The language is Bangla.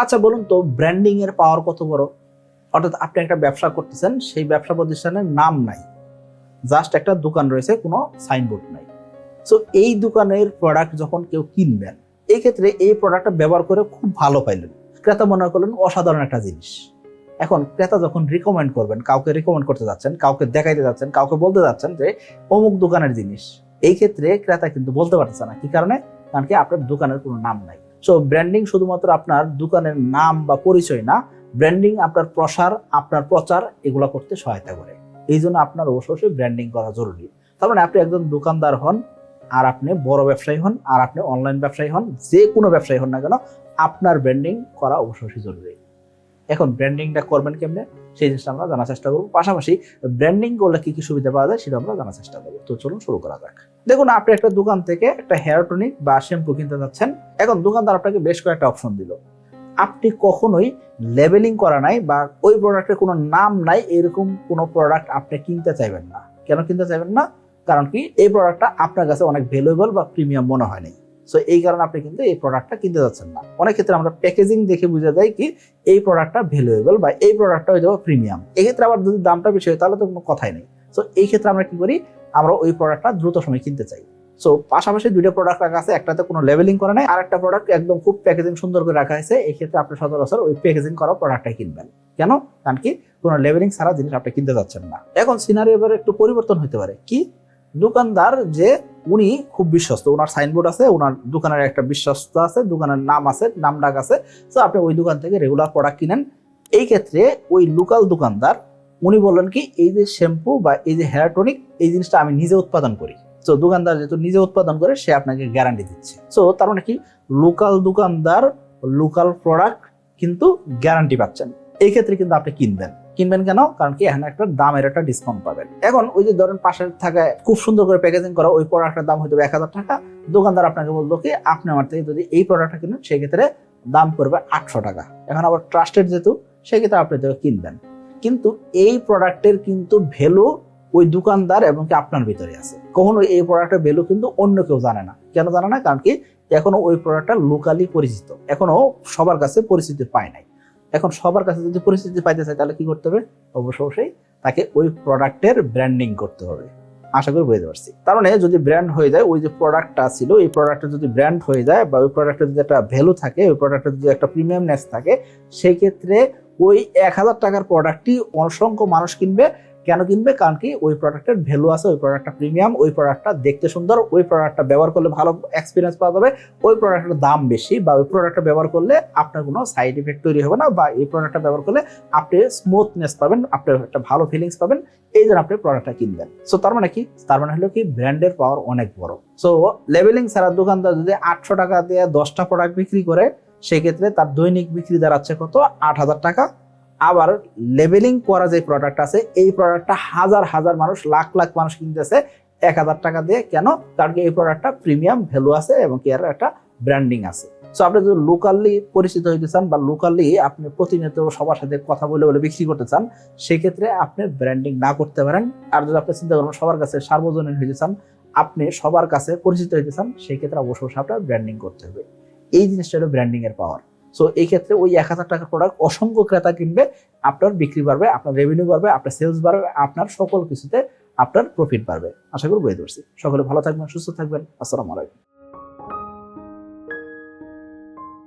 আচ্ছা বলুন তো, ব্র্যান্ডিং এর পাওয়ার কত বড়? অর্থাৎ আপনি একটা ব্যবসা করতেছেন, সেই ব্যবসা প্রতিষ্ঠানের নাম নাই, জাস্ট একটা দোকান রয়েছে, কোনো সাইনবোর্ড নাই। সো এই দোকানের প্রোডাক্ট যখন কেউ কিনবেন, এই ক্ষেত্রে এই প্রোডাক্টটা ব্যবহার করে খুব ভালো পাইলেন, ক্রেতা মনে করলেন অসাধারণ একটা জিনিস। এখন ক্রেতা যখন রিকমেন্ড করবেন, কাউকে রিকমেন্ড করতে যাচ্ছেন, কাউকে দেখাইতে যাচ্ছেন, কাউকে বলতে যাচ্ছেন যে অমুক দোকানের জিনিস, এই ক্ষেত্রে ক্রেতা কিন্তু বলতে পারতেছে না। কি কারণে? কারণ কি আপনার দোকানের কোনো নাম নাই। সো ব্র্যান্ডিং শুধুমাত্র আপনার দোকানের নাম বা পরিচয় না, ব্র্যান্ডিং আপনার প্রসার, আপনার প্রচার এগুলো করতে সহায়তা করে। এই জন্য আপনার অবশ্যই ব্র্যান্ডিং করা জরুরি। তার মানে আপনি একজন দোকানদার হন, আর আপনি বড় ব্যবসায়ী হন, আর আপনি অনলাইন ব্যবসায়ী হন, যে কোনো ব্যবসায়ী হন না কেন, আপনার ব্র্যান্ডিং করা অবশ্যই জরুরি। এখন ব্র্যান্ডিংটা করবেন কেমনে, সেই জিনিসটা আমরা জানার চেষ্টা করবো। পাশাপাশি ব্র্যান্ডিং করলে কি কি সুবিধা পাওয়া যায় সেটা আমরা জানার চেষ্টা করবো। তো চলুন শুরু করা যাক। দেখুন, আপনি একটা দোকান থেকে একটা হেয়ার টনিক বা শ্যাম্পু কিনতে যাচ্ছেন। এখন দোকানদার আপনাকে বেশ কয়েকটা অপশন দিল। আপনি কখনোই লেবেলিং করা নাই বা ওই প্রোডাক্টের কোনো নাম নাই, এরকম কোনো প্রোডাক্ট আপনি কিনতে চাইবেন না। কেন কিনতে চাইবেন না? কারণ কি, এই প্রোডাক্টটা আপনার কাছে অনেক ভ্যালুয়েবল বা প্রিমিয়াম মনে হয়নি। সো এই কারণে আপনি কিন্তু এই প্রোডাক্টটা কিনতে যাচ্ছেন না। অনেক ক্ষেত্রে আমরা প্যাকেজিং দেখে বোঝা যায় কি এই প্রোডাক্টটা ভ্যালুয়েবল বা এই প্রোডাক্টটা হয়ে যাবে প্রিমিয়াম। এক্ষেত্রে আবার যদি দামটা বেশি হয় তাহলে তো কোনো কথাই নেই। সো এই ক্ষেত্রে আমরা কি করি, আমরা ওই প্রোডাক্টটা দ্রুত সময় কিনতে চাই। সো পাশাপাশি দুইটা প্রোডাক্ট রাখা আছে, একটাতে কোনো লেবেলিং করা নাই, আর একটা প্রোডাক্ট একদম খুব প্যাকেজিং সুন্দর করে রাখা হয়েছে। এই ক্ষেত্রে আপনি সচরাচর ওই প্যাকেজিং করা প্রোডাক্টটাই কিনবেন। কেন? কারণ কি, কোনো লেবেলিং ছাড়া জিনিস আপনি কিনতে যাচ্ছেন না। এখন সিনারিও এবারে একটু পরিবর্তন হতে পারে। কি? দোকানদার যে উনি খুব বিশ্বস্ত, ওনার সাইনবোর্ড আছে, ওনার দোকানের একটা বিশ্বস্ত আছে, দোকানের নাম আছে, নাম ডাক আছে। তো আপনি ওই দোকান থেকে রেগুলার প্রোডাক্ট কিনেন। এই ক্ষেত্রে ওই লোকাল দোকানদার উনি বললেন কি, এই যে শ্যাম্পু বা এই যে হেয়ার টনিক, এই জিনিসটা আমি নিজে উৎপাদন করি। তো দোকানদার যেহেতু নিজে উৎপাদন করে, সে আপনাকে গ্যারান্টি দিচ্ছে। সো তার মানে কি, লোকাল দোকানদার, লোকাল প্রোডাক্ট কিন্তু গ্যারান্টি পাচ্ছেন। এই ক্ষেত্রে কিন্তু আপনি কিনবেন কেন? কারণ কি, এখানে একটা দামের একটা ডিসকাউন্ট পাবেন। এখন ওই যে ধরেন পাশে থাকা খুব সুন্দর করে প্যাকেজিং করা ওই প্রোডাক্টের দাম হয়তো 1000 টাকা, দোকানদার আপনাকে বললো কি, আপনি আমার থেকে যদি এই প্রোডাক্টটা কিনেন সেক্ষেত্রে দাম পড়বে 800 টাকা। এখন আবার ট্রাস্টেড যেহেতু, সেক্ষেত্রে আপনি কিনবেন। কিন্তু এই প্রোডাক্টের কিন্তু ভ্যালু ওই দোকানদার এবং কি আপনার ভিতরে আছে। কখনো এই প্রোডাক্টের ভ্যালু কিন্তু অন্য কেউ জানে না। কেন জানে না? কারণ কি, এখনো ওই প্রোডাক্টটা লোকালি পরিচিত, এখনো সবার কাছে পরিচিতি পায় নাই। এখন সবার কাছে যদি পরিচিতি পাইতে চায় তাহলে কি করতে হবে? অবশ্যই তাকে ওই প্রোডাক্টের ব্র্যান্ডিং করতে হবে। আশা করি বুঝতে পারছি। তার মানে যদি ব্র্যান্ড হয়ে যায়, ওই যে প্রোডাক্টটা ছিল, এই প্রোডাক্টটা যদি ব্র্যান্ড হয়ে যায় বা ওই প্রোডাক্টের যদি একটা ভ্যালু থাকে, ওই প্রোডাক্টের যদি একটা প্রিমিয়ামনেস থাকে, সেই ক্ষেত্রে ওই 1000 টাকার প্রোডাক্টটি অসংখ্য মানুষ কিনবে। কেন কিনবে? কারণ কি, ওই প্রোডাক্টের ভ্যালু আছে, ওই প্রোডাক্টটা প্রিমিয়াম, ওই প্রোডাক্টটা দেখতে সুন্দর, ওই প্রোডাক্টটা ব্যবহার করলে ভালো এক্সপিরিয়েন্স পাওয়া যাবে, ওই প্রোডাক্টের দাম বেশি, বা ওই প্রোডাক্টটা ব্যবহার করলে আপনার কোনো সাইড ইফেক্ট তৈরি হবে না, বা এই প্রোডাক্টটা ব্যবহার করলে আপনি স্মুথনেস পাবেন, আপনি একটা ভালো ফিলিংস পাবেন। এই জন্য আপনি প্রোডাক্টটা কিনবেন। সো তার মানে কি, তার মানে হলো কি, ব্র্যান্ডের পাওয়ার অনেক বড়। সো লেবেলিং ছাড়া দোকানদার যদি 800 টাকা দিয়ে 10টা প্রোডাক্ট বিক্রি করে, সেক্ষেত্রে তার দৈনিক বিক্রি দাঁড়াচ্ছে কত? 8000 টাকা। আবার লেবেলিং করা যে প্রোডাক্ট আছে, এই প্রোডাক্টটা হাজার হাজার মানুষ, লাখ লাখ মানুষ কিনতেছে 1000 টাকা দিয়ে। কেন? কারণ এই প্রোডাক্টটা প্রিমিয়াম ভ্যালু আছে এবং কি এর একটা ব্র্যান্ডিং আছে। সো আপনি যদি লোকালি পরিচিত হইতে চান বা লোকালি আপনি প্রতিনিয়ত সবার সাথে কথা বলে বিক্রি করতে চান, সেক্ষেত্রে আপনি ব্র্যান্ডিং না করতে পারেন। আর যদি আপনি চিন্তা করেন সবার কাছে সার্বজনীন হইতে চান, আপনি সবার কাছে পরিচিত হইতে চান, সেই ক্ষেত্রে অবশ্যই আপনার ব্র্যান্ডিং করতে হবে। এই জিনিসটা হলো ব্র্যান্ডিং এর পাওয়ার। সো এই ক্ষেত্রে ওই 1000 টাকার প্রোডাক্ট অসংখ্য ক্রেতা কিনবে, আপনার বিক্রি বাড়বে, আপনার রেভিনিউ বাড়বে, আপনার সেলস বাড়বে, আপনার সকল কিছুতে আপনার প্রফিট বাড়বে। আশা করি বুঝতে পারছি। সকলে ভালো থাকবেন, সুস্থ থাকবেন। আসসালামু আলাইকুম।